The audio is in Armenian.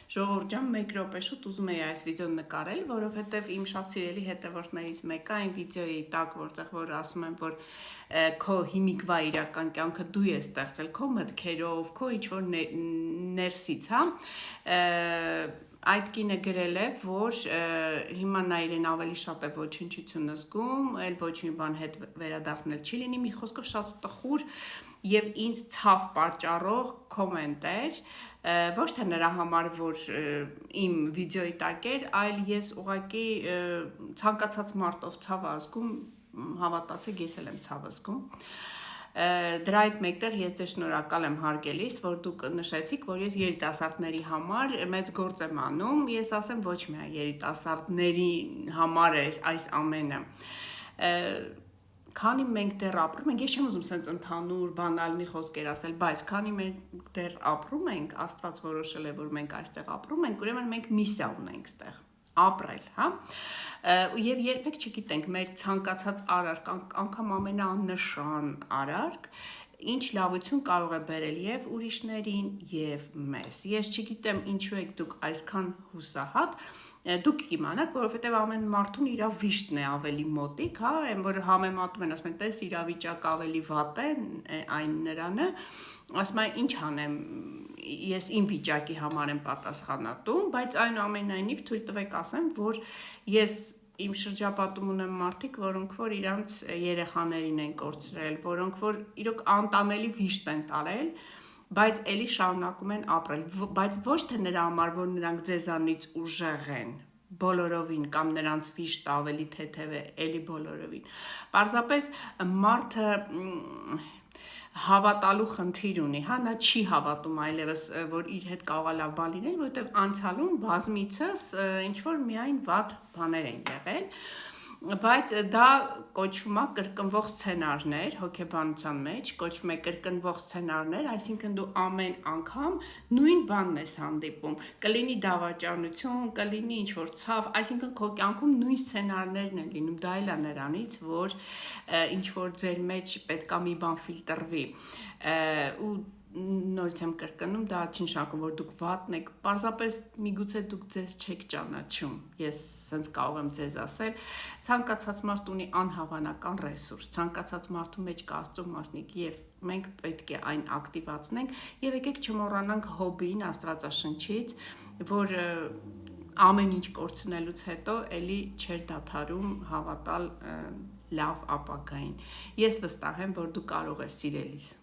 Ժողովուրդ ջան, 1 րոպե շուտ ուզում եի այս վիդեոն նկարել, որովհետև իմ շատ սիրելի հետևորդներից մեկը այն վիդեոյի տակ, որտեղ որ ասում եմ, որ քո հիմիկվա իրական կյանքը դու ես ստեղծել քո մտքերով, քո ինչ-որ ներսից, հա, այդ կինը գրել է, որ հիմա նա իրեն ավելի շատ է ոչնչություն զգում, էլ ոչ մի բան հետ վերադարձնել չի լինի, մի խոսքով շատ տխուր եւ ինձ ցավ պատճառող կոմենտ էր, ոչ թե նրա համար, որ իմ վիդեոյի տակ էր, այլ ես ուղղակի ցանկացած մարդով ցավ ազգում, հավատացեք, ես էլ եմ ցավ ազգում։ Դրա այդ մեկտեղ ես ձեզ շնորհակալ եմ հարգելիս, որ դուք նշեցիք, որ ես երիտասարդների համար մեծ գործ եմ անում, ես ասեմ ոչ միայն երիտասարդների համար է այս ամենը։ Քանի մենք դեռ ապրում ենք, ես չեմ ուզում սենց ընդհանուր բանալնի խոսքեր ասել, բայց քանի մենք դեռ ապրում ենք, Աստված որոշել է, որ մենք այստեղ ապրում ենք, ուրեմն մենք միսիա ունենք ստեղ ապրել, հա, եւ երբեք չգիտենք մեր ցանկացած արարք, անգամ ամենանշան արարք, ինչ լավություն կարող է բերել եւ ուրիշներին եւ մեզ։ Ես չգիտեմ ինչու եք դուք այսքան հուսահատ, դուք կիմանաք, որովհետև ամեն մարդուն իր վիշտն է ավելի մոտիկ, հա, այն որ համեմատում են, ասում են, տես իրավիճակը ավելի վատ է, այն նրանը, ասում են, ինչ անեմ, ես իմ վիճակի համար եմ պատասխանատու, բայց այնուամենայնիվ թույլ տվեք ասեմ, որ ես իմ շրջապատում ունեմ մարդիկ, որոնք որ իրանց երեխաներին են կորցրել, որոնք որ իրոք անտանելի վիշտ են տարել, բայց էլի շարունակում են ապրել, բայց ոչ թե նրա համար, որ նրանք ձեզանից ուժեղ են, բոլորովին, կամ նրանց վիշտը ավելի թեթև է, էլի բոլորովին։ Պարզապես մարդը հավատալու խնդիր ունի, հա, նա չի հավատում այլևս, որ իր հետ կարող է լավ բան լինել, որովհետև անցյալում բազմիցս ինչ-որ միայն վատ բաներ են եղել, բայց դա կոչվում է կրկնվող սցենարներ, հոգեբանության մեջ կոչվում է կրկնվող սցենարներ, այսինքն դու ամեն անգամ նույն բանն ես հանդիպում, կլինի դավաճանություն, կլինի ինչ-որ ցավ, այսինքն քո կյանքում նույն սցենարներն են լինում, դա էլ է նրանից, որ ինչ-որ ձեր մեջ պետքա մի բան ֆիլտրվի, ու նորից եմ կրկնում, դա չի նշանակում, որ դուք վատն եք, պարզապես միգուցե դուք ձեզ չեք ճանաչում, ես սենց կարող եմ ձեզ ասել, ցանկացած մարդ ունի անհավանական ռեսուրս, ցանկացած մարդու մեջ կա Աստծո մասնիկ եւ մենք պետք է այն ակտիվացնենք եւ եկեք չմոռանանք հոբին Աստվածաշնչից, որ ամեն ինչ կորցնելուց հետո էլի չէր դադարում հավատալ լավ ապագային։ Ես վստահ եմ, որ դու կարող ես սիրելիս